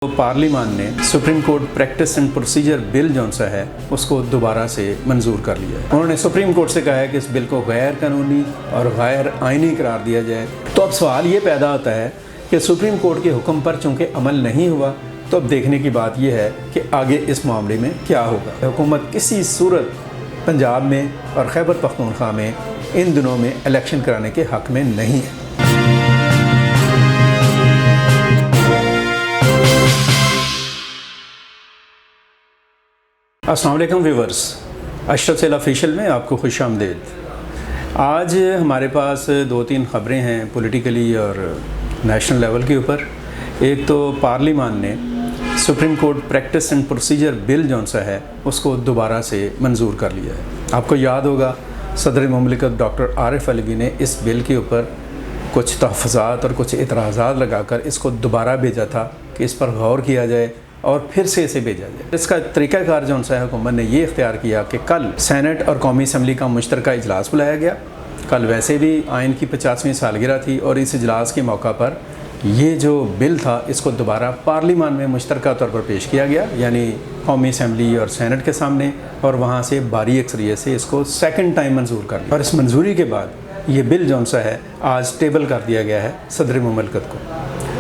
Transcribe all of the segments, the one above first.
تو پارلیمان نے supreme court practice and procedure bill جون سا ہے اس کو دوبارہ سے منظور کر لیا ہے۔ انہوں نے سپریم کورٹ سے کہا ہے کہ اس بل کو غیر قانونی اور غیر آئینی قرار دیا جائے۔ تو اب سوال یہ پیدا ہوتا ہے کہ سپریم کورٹ کے حکم پر چونکہ عمل نہیں ہوا تو اب دیکھنے کی بات یہ ہے کہ آگے اس معاملے میں کیا ہوگا۔ حکومت کسی صورت پنجاب میں اور خیبر پختونخوا میں ان دنوں میں الیکشن کرانے کے حق میں نہیں ہے۔ السلام علیکم ویورز، اشرف سیل آفیشیل میں آپ کو خوش آمدید۔ آج ہمارے پاس دو تین خبریں ہیں پولیٹیکلی اور نیشنل لیول کے اوپر۔ ایک تو پارلیمان نے supreme court practice and procedure bill جون سا ہے اس کو دوبارہ سے منظور کر لیا ہے۔ آپ کو یاد ہوگا صدر مملکت ڈاکٹر عارف علوی نے اس بل کے اوپر کچھ تحفظات اور کچھ اعتراضات لگا کر اس کو دوبارہ بھیجا تھا کہ اس پر غور کیا جائے اور پھر سے اسے بھیجا جائے۔ اس کا طریقہ کار جون سا ہے حکومت نے یہ اختیار کیا کہ کل سینٹ اور قومی اسمبلی کا مشترکہ اجلاس بلایا گیا۔ کل ویسے بھی آئین کی 50ویں سالگرہ تھی اور اس اجلاس کے موقع پر یہ جو بل تھا اس کو دوبارہ پارلیمان میں مشترکہ طور پر پیش کیا گیا، یعنی قومی اسمبلی اور سینٹ کے سامنے، اور وہاں سے بھاری اکثریت سے اس کو سیکنڈ ٹائم منظور کر لیا۔ اور اس منظوری کے بعد یہ بل جون سا ہے آج ٹیبل کر دیا گیا ہے صدر مملکت کو۔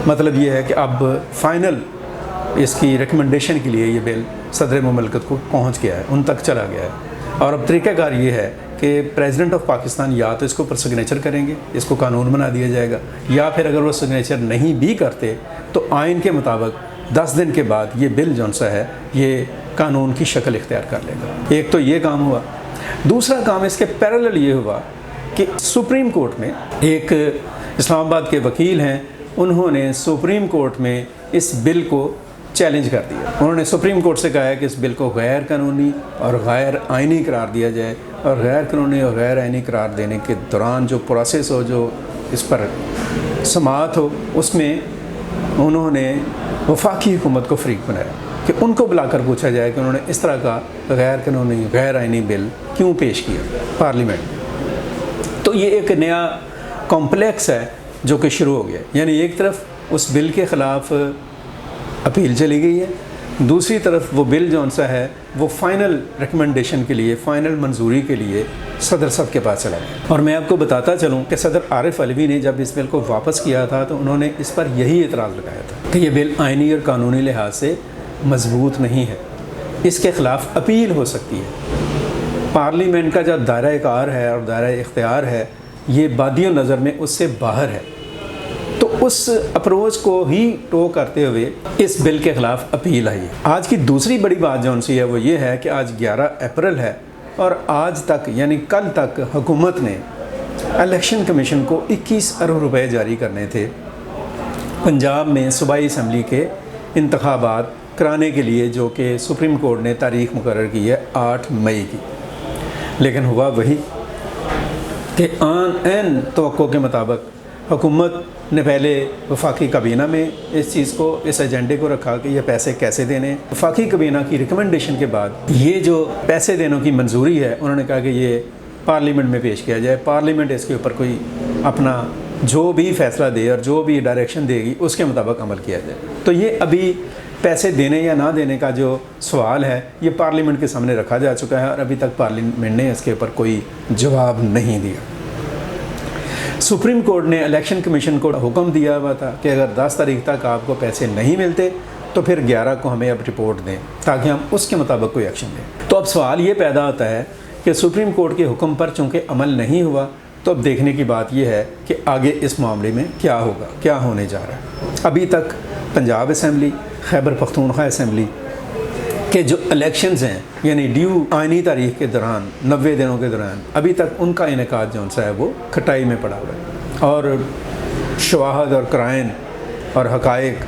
مطلب یہ ہے کہ اب فائنل اس کی ریکمنڈیشن کے لیے یہ بل صدر مملکت کو پہنچ گیا ہے، ان تک چلا گیا ہے۔ اور اب طریقہ کار یہ ہے کہ پریزیڈنٹ آف پاکستان یا تو اس کو پر سگنیچر کریں گے، اس کو قانون بنا دیا جائے گا، یا پھر اگر وہ سگنیچر نہیں بھی کرتے تو آئین کے مطابق 10 دن کے بعد یہ بل جون سا ہے یہ قانون کی شکل اختیار کر لے گا۔ ایک تو یہ کام ہوا۔ دوسرا کام اس کے پیرالل یہ ہوا کہ سپریم کورٹ میں ایک اسلام آباد کے وکیل ہیں، انہوں نے سپریم کورٹ میں اس بل کو چیلنج کر دیا۔ انہوں نے سپریم کورٹ سے کہا ہے کہ اس بل کو غیر قانونی اور غیر آئینی قرار دیا جائے، اور غیر قانونی اور غیر آئینی قرار دینے کے دوران جو پروسیس ہو، جو اس پر سماعت ہو، اس میں انہوں نے وفاقی حکومت کو فریق بنایا کہ ان کو بلا کر پوچھا جائے کہ انہوں نے اس طرح کا غیر قانونی غیر آئینی بل کیوں پیش کیا پارلیمنٹ میں۔ تو یہ ایک نیا کمپلیکس ہے جو کہ شروع ہو گیا، یعنی ایک طرف اس بل کے خلاف اپیل چلی گئی ہے، دوسری طرف وہ بل جون سا ہے وہ فائنل ریکمنڈیشن کے لیے، فائنل منظوری کے لیے صدر صاحب کے پاس چلا گیا۔ اور میں آپ کو بتاتا چلوں کہ صدر عارف علوی نے جب اس بل کو واپس کیا تھا تو انہوں نے اس پر یہی اعتراض لگایا تھا کہ یہ بل آئینی اور قانونی لحاظ سے مضبوط نہیں ہے، اس کے خلاف اپیل ہو سکتی ہے۔ پارلیمنٹ کا جو دائرہ کار ہے اور دائرہ اختیار ہے یہ بادی نظر میں اس سے باہر ہے، تو اس اپروچ کو ہی ٹو کرتے ہوئے اس بل کے خلاف اپیل آئی ہے۔ آج کی دوسری بڑی بات جون سی ہے وہ یہ ہے کہ آج 11 اپریل ہے اور آج تک یعنی کل تک حکومت نے الیکشن کمیشن کو 21 ارب روپے جاری کرنے تھے پنجاب میں صوبائی اسمبلی کے انتخابات کرانے کے لیے، جو کہ سپریم کورٹ نے تاریخ مقرر کی ہے 8 مئی کی۔ لیکن ہوا وہی کہ عین توقع کے مطابق حکومت نے پہلے وفاقی کابینہ میں اس چیز کو، اس ایجنڈے کو رکھا کہ یہ پیسے کیسے دینے۔ وفاقی کابینہ کی ریکمنڈیشن کے بعد یہ جو پیسے دینے کی منظوری ہے انہوں نے کہا کہ یہ پارلیمنٹ میں پیش کیا جائے، پارلیمنٹ اس کے اوپر کوئی اپنا جو بھی فیصلہ دے اور جو بھی ڈائریکشن دے گی اس کے مطابق عمل کیا جائے۔ تو یہ ابھی پیسے دینے یا نہ دینے کا جو سوال ہے یہ پارلیمنٹ کے سامنے رکھا جا چکا ہے اور ابھی تک پارلیمنٹ نے اس کے اوپر کوئی جواب نہیں دیا۔ سپریم کورٹ نے الیکشن کمیشن کو حکم دیا ہوا تھا کہ اگر 10 تاریخ تک آپ کو پیسے نہیں ملتے تو پھر 11 کو ہمیں اب رپورٹ دیں تاکہ ہم اس کے مطابق کوئی ایکشن لیں۔ تو اب سوال یہ پیدا ہوتا ہے کہ سپریم کورٹ کے حکم پر چونکہ عمل نہیں ہوا تو اب دیکھنے کی بات یہ ہے کہ آگے اس معاملے میں کیا ہوگا، کیا ہونے جا رہا ہے۔ ابھی تک پنجاب اسمبلی، خیبر پختونخوا اسمبلی کہ جو الیکشنز ہیں یعنی ڈیو آئینی تاریخ کے دوران 90 دنوں کے دوران ابھی تک ان کا انعقاد جون سا ہے وہ کھٹائی میں پڑا ہوا ہے، اور شواہد اور قرائن اور حقائق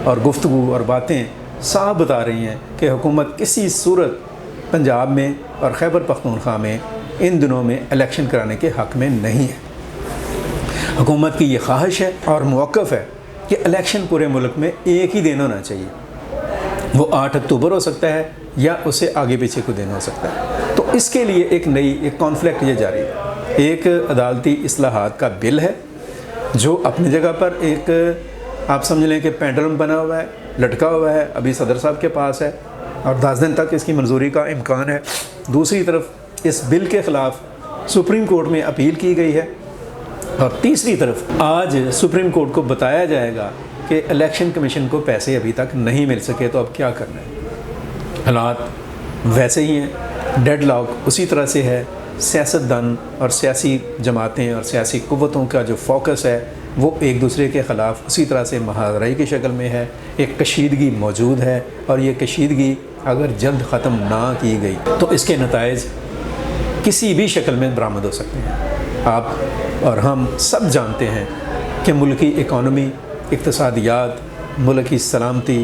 اور گفتگو اور باتیں صاف بتا رہی ہیں کہ حکومت کسی صورت پنجاب میں اور خیبر پختونخوا میں ان دنوں میں الیکشن کرانے کے حق میں نہیں ہے۔ حکومت کی یہ خواہش ہے اور موقف ہے کہ الیکشن پورے ملک میں ایک ہی دن ہونا چاہیے، وہ 8 اکتوبر ہو سکتا ہے یا اسے آگے پیچھے کو دن ہو سکتا ہے۔ تو اس کے لیے ایک کانفلکٹ یہ جاری ہے۔ ایک عدالتی اصلاحات کا بل ہے جو اپنی جگہ پر ایک آپ سمجھ لیں کہ پینڈلم بنا ہوا ہے، لٹکا ہوا ہے، ابھی صدر صاحب کے پاس ہے اور 10 دن تک اس کی منظوری کا امکان ہے۔ دوسری طرف اس بل کے خلاف سپریم کورٹ میں اپیل کی گئی ہے، اور تیسری طرف آج سپریم کورٹ کو بتایا جائے گا کہ الیکشن کمیشن کو پیسے ابھی تک نہیں مل سکے، تو اب کیا کرنا ہے۔ حالات ویسے ہی ہیں، ڈیڈ لاک اسی طرح سے ہے، سیاستدان اور سیاسی جماعتیں اور سیاسی قوتوں کا جو فوکس ہے وہ ایک دوسرے کے خلاف اسی طرح سے محاذرے کی شکل میں ہے، ایک کشیدگی موجود ہے، اور یہ کشیدگی اگر جلد ختم نہ کی گئی تو اس کے نتائج کسی بھی شکل میں برآمد ہو سکتے ہیں۔ آپ اور ہم سب جانتے ہیں کہ ملکی اکانومی، اقتصادیات، ملک کی سلامتی،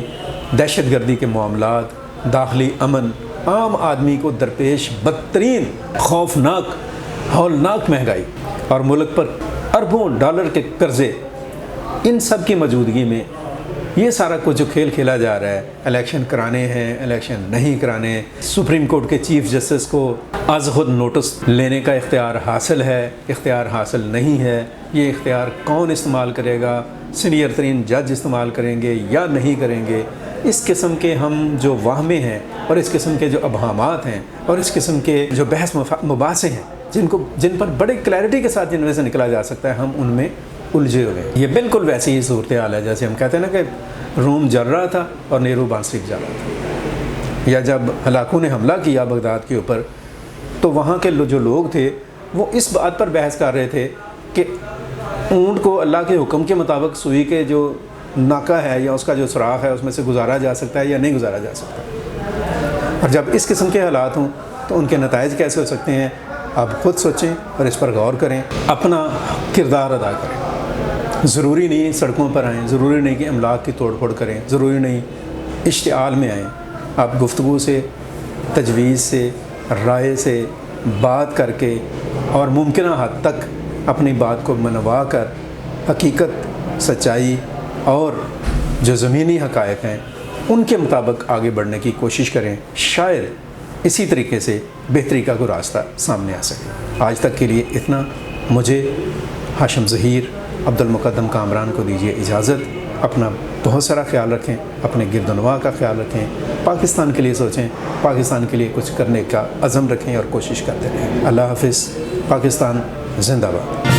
دہشت گردی کے معاملات، داخلی امن، عام آدمی کو درپیش بدترین خوفناک ہولناک مہنگائی اور ملک پر اربوں ڈالر کے قرضے، ان سب کی موجودگی میں یہ سارا کچھ جو کھیل کھیلا جا رہا ہے، الیکشن کرانے ہیں، الیکشن نہیں کرانے، سپریم کورٹ کے چیف جسٹس کو از خود نوٹس لینے کا اختیار حاصل ہے، اختیار حاصل نہیں ہے، یہ اختیار کون استعمال کرے گا، سینئر ترین جج استعمال کریں گے یا نہیں کریں گے، اس قسم کے ہم جو واہمے ہیں اور اس قسم کے جو ابہامات ہیں اور اس قسم کے جو بحث مباحثے ہیں جن پر بڑے کلیئرٹی کے ساتھ جن میں سے نکلا جا سکتا ہے، ہم ان میں الجھے ہوئے۔ یہ بالکل ویسی ہی صورتحال ہے جیسے ہم کہتے ہیں نا کہ روم جل رہا تھا اور نیرو بانسری جل رہا تھا، یا جب ہلاکوں نے حملہ کیا بغداد کے اوپر تو وہاں کے جو لوگ تھے وہ اس بات پر بحث کر رہے تھے کہ اونٹ کو اللہ کے حکم کے مطابق سوئی کے جو ناکہ ہے یا اس کا جو سوراخ ہے اس میں سے گزارا جا سکتا ہے یا نہیں گزارا جا سکتا، اور جب اس قسم کے حالات ہوں تو ان کے نتائج کیسے ہو سکتے ہیں، آپ خود سوچیں اور اس پر غور کریں، اپنا کردار ادا کریں۔ ضروری نہیں سڑکوں پر آئیں، ضروری نہیں کہ املاک کی توڑ پھوڑ کریں، ضروری نہیں اشتعال میں آئیں، آپ گفتگو سے، تجویز سے، رائے سے بات کر کے اور ممکنہ حد تک اپنی بات کو منوا کر حقیقت، سچائی اور جو زمینی حقائق ہیں ان کے مطابق آگے بڑھنے کی کوشش کریں، شاید اسی طریقے سے بہتری کا کوئی راستہ سامنے آ سکے۔ آج تک کے لیے اتنا، مجھے ہاشم ظہیر، عبدالمقدم کامران کو دیجیے اجازت۔ اپنا بہت سارا خیال رکھیں، اپنے گرد و نواح کا خیال رکھیں، پاکستان کے لیے سوچیں، پاکستان کے لیے کچھ کرنے کا عزم رکھیں اور کوشش کرتے رہیں۔ اللہ حافظ۔ پاکستان زندہ باد۔